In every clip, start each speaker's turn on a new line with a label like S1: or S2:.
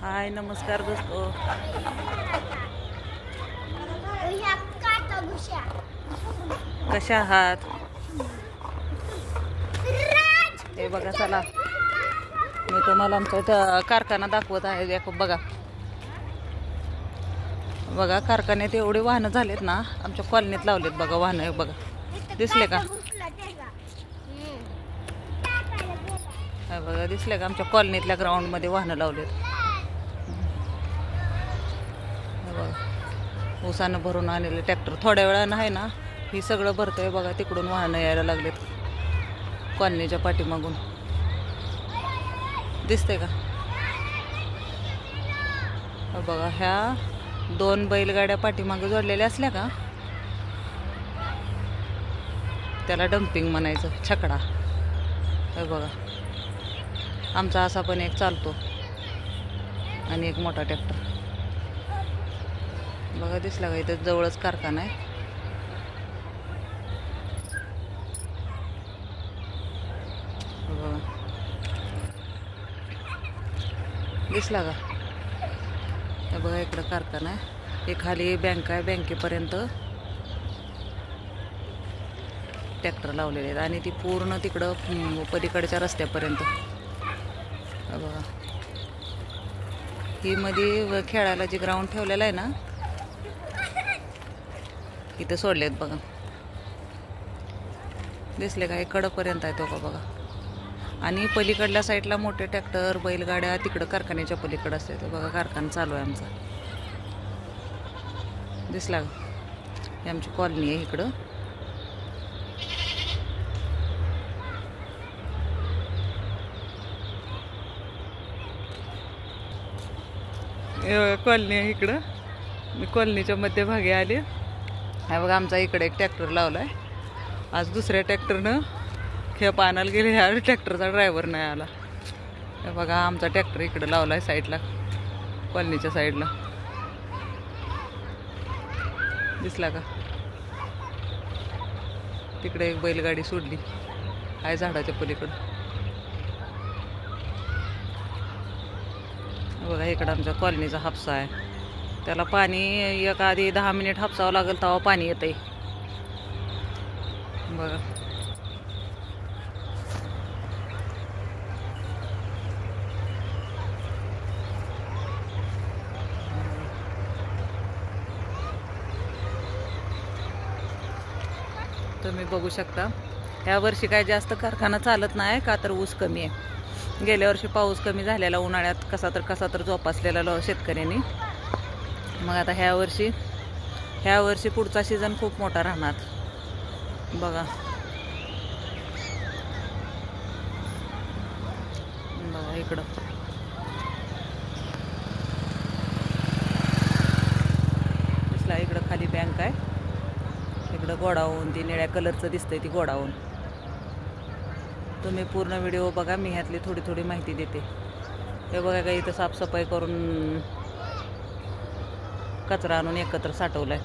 S1: हाय नमस्कार दोस्तों, कशा आहात? हे बघा, चला मी तुम्हाला आमचा इथं कारखाना दाखवत आहे. देखो बघा बघा, कारखान्यात एवढे वाहनं झालेत ना, आमच्या कॉलनीत लावलेत बघा वाहनं. बघा दिसले का? बघा दिसले का? आमच्या कॉलनीतल्या ग्राउंड मध्ये वाहनं लावलेत. बघा ऊसानं भरून आणलेले ट्रॅक्टर थोड्या वेळानं आहे ना, ही सगळं भरतंय. बघा तिकडून वाहनं यायला लागलेत कॉलनीच्या पाठीमागून. दिसते का? बघा ह्या 2 बैलगाड्या पाठीमागे जोडलेल्या असल्या का त्याला डम्पिंग म्हणायचं, छकडा. हे बघा आमचा असा पण एक चालतो आणि एक मोठा ट्रॅक्टर. बघा दिसला का? इथं जवळच कारखाना आहे. बघा दिसला का? हे बघा इकडं कारखाना आहे, हे खाली बँक आहे, बँकेपर्यंत ट्रॅक्टर लावलेले आहेत आणि ती पूर्ण तिकडं पलीकडच्या रस्त्यापर्यंत. बघा ही मध्ये खेळायला जे ग्राउंड ठेवलेलं आहे ना, इथं सोडलेत बघा. दिसले का? हे कडपर्यंत आहे तो का बघा. आणि पलीकडल्या साईडला मोठे ट्रॅक्टर बैलगाड्या तिकडं कारखान्याच्या पलीकडं असते. तो बघा कारखाना चालू आहे आमचा. दिसला का? ही आमची कॉलनी आहे इकडं. कॉलनी आहे इकडं. मी कॉलनीच्या मध्यभागी आले. हा बघा आमचा इकडे एक ट्रॅक्टर लावला आहे. आज दुसऱ्या ट्रॅक्टरनं खेप आणायला गेले, ह्या ट्रॅक्टरचा ड्रायव्हर नाही आला. हे बघा आमचा ट्रॅक्टर इकडं लावला आहे साईडला, कॉलनीच्या साईडला. दिसला का? तिकडे एक बैलगाडी सोडली आहे झाडाच्या पलीकडं. बघा इकडं आमच्या कॉलनीचा हापसा आहे. त्याला पाणी एक आधी 10 मिनिट हापसावं लागेल तेव्हा पाणी येतंय. बघा तुम्ही बघू शकता. ह्या वर्षी काय जास्त कारखाना चालत नाही का, तर ऊस कमी आहे. गेल्या वर्षी पाऊस कमी झालेला उन्हाळ्यात, कसा तर जोपासलेला शेतकऱ्यांनी. मग आता ह्या वर्षी पुढचा सीझन खूप मोठा राहणार. बघा बघा इकडं दिसला, इकडं खाली बँक आहे, इकडं गोडाऊन ती निळ्या कलरचं दिसतंय, ती गोडाऊन. तुम्ही पूर्ण व्हिडिओ बघा, मी ह्यातली थोडी माहिती देते. हे बघा का इथं साफसफाई करून कचरा आणून एकत्र साठवलाय.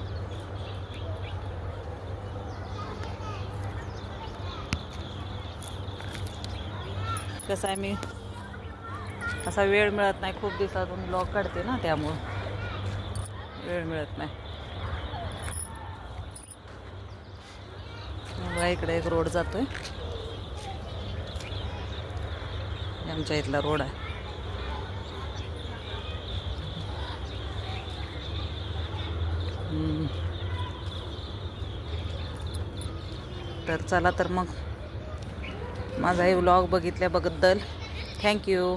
S1: कसं आहे, मी असा वेळ मिळत नाही, खूप दिवसातून ब्लॉग काढते ना, त्यामुळं वेळ मिळत नाही. बघा इकडे एक रोड जातोय, आमच्या इथला रोड आहे. तर चला, तर मग माझा हे व्लॉग बघितल्याबद्दल थँक्यू.